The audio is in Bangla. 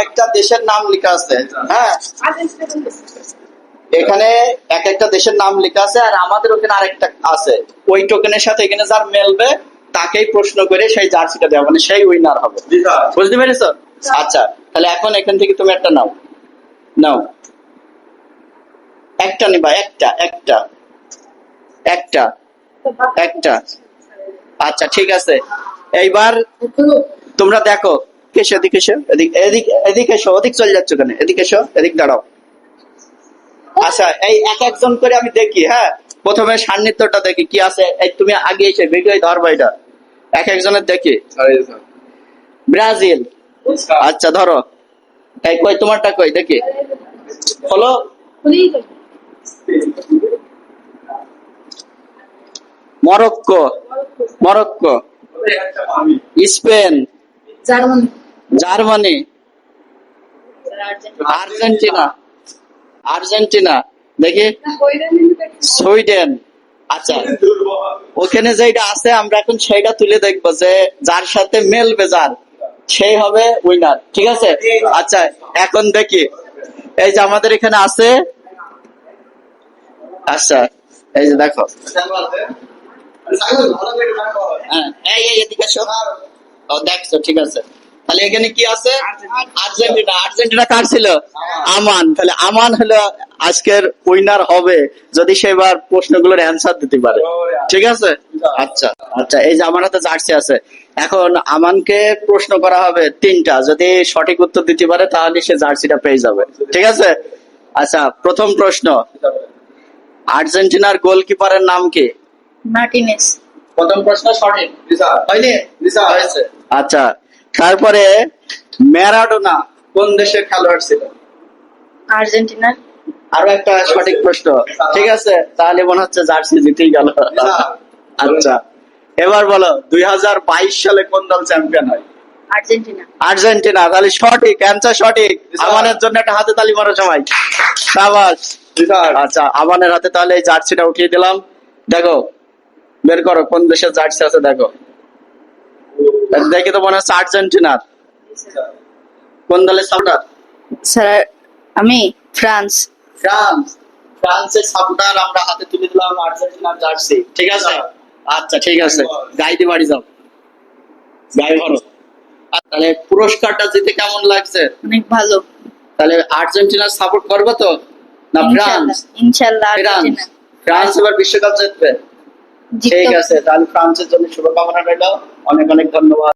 একটা দেশের নাম লেখা আছে, হ্যাঁ এখানে এক একটা দেশের নাম লেখা আছে, আর আমাদের ওখানে আরেকটা আছে। ওই টোকেনের সাথে এখানে যার মেলবে তাকেই প্রশ্ন করে সেই জার্সিটা দেওয়া, মানে সেই উইনার হবে। বুঝতে পেরেছো? আচ্ছা, তাহলে এখন এখান থেকে তুমি একটা নাও, নাও একটা নিবা, একটা একটা একটা একটা। আচ্ছা ঠিক আছে, এইবার তোমরা দেখো, এসো এদিকে, এসো এদিক এদিক এদিকে এসো, ওদিক চলে যাচ্ছ কেন? এদিকে এসো, এদিক দাঁড়াও। আচ্ছা, এই এক একজন করে আমি দেখি, হ্যাঁ প্রথমে সান্নিধ্যটা দেখি কি আছে। এই তুমি আগে এসে ভিডিও ধরবা, এটা এক একজনের দেখি। ব্রাজিল, আচ্ছা ধরো। এই কই তোমারটা, কই দেখি, হলো Morocco, Morocco, Spain, Germany, Argentina, Argentina দেখি, সুইডেন। আচ্ছা, ওখানে যেটা আছে আমরা এখন সেইটা তুলে দেখবো, যে যার সাথে মেলবে যার, সেই হবে উইনার। ঠিক আছে? আচ্ছা এখন দেখি, এই যে আমাদের এখানে আছে, আচ্ছা এই যে দেখো, হ্যাঁ এই এদিকে এসো। ও দেখছো, ঠিক আছে। তাহলে এখানে কি আছে? আর্জেন্টিনা। আর্জেন্টিনা কার ছিল? আমান। তাহলে আমান হলো আজকের উইনার হবে যদি সেবার প্রশ্নগুলোর অ্যান্সার দিতে পারে। ঠিক আছে? আচ্ছা আচ্ছা, এই যে আমার হাতে জার্সি আছে, এখন আমানকে প্রশ্ন করা হবে তিনটা, যদি সঠিক উত্তর দিতে পারে তাহলে সে জার্সিটা পেয়ে যাবে। ঠিক আছে? আচ্ছা, প্রথম প্রশ্ন, আর্জেন্টিনার গোলকিপারের নাম কি? মার্টিনেজ। প্রথম প্রশ্ন সঠিক হয়নি? হয়েছে। আচ্ছা, তারপরে ম্যারাডোনা কোন দেশের খেলোয়াড় ছিল? আর্জেন্টিনা। আরো একটা সঠিক প্রশ্ন। ঠিক আছে, তাহলে মনে হচ্ছে জার্সি জিতেই গেল। আচ্ছা, এবার বলো 2022 সালে কোন দল চ্যাম্পিয়ন হয়? আর্জেন্টিনা। আর্জেন্টিনা। তাহলে সঠিক অ্যান্সার, সঠিক। আমানের জন্য একটা হাতে তালি মারো সবাই, শাবাশ। আচ্ছা, আমানের হাতে তাহলে এই জার্সিটা উঠিয়ে দিলাম। দেখো, বের করো কোন দেশের জার্সি আছে, দেখো। দেখে তো মনে হচ্ছে আর্জেন্টিনার। কোন দলের সাপোর্টার? স্যার আমি ফ্রান্স। ফ্রান্স। ফ্রান্সের সাপোর্টার আমরা হাতে তুলে দিলাম আর্জেন্টিনার জার্সি। ঠিক আছে? আচ্ছা ঠিক আছে, গাইতে বাড়ি যাও, গাই ভরো। তাহলে পুরস্কারটা জিতে কেমন লাগছে? অনেক ভালো। তাহলে আর্জেন্টিনার সাপোর্ট করবে তো, না ফ্রান্স? ইনশাআল্লাহ ফ্রান্স। আর্জেন্টিনা। ফ্রান্স এবার বিশ্বকাপ জিতবে। ঠিক আছে, তাহলে ফ্রান্সের জন্য শুভকামনা রইল। অনেক অনেক ধন্যবাদ।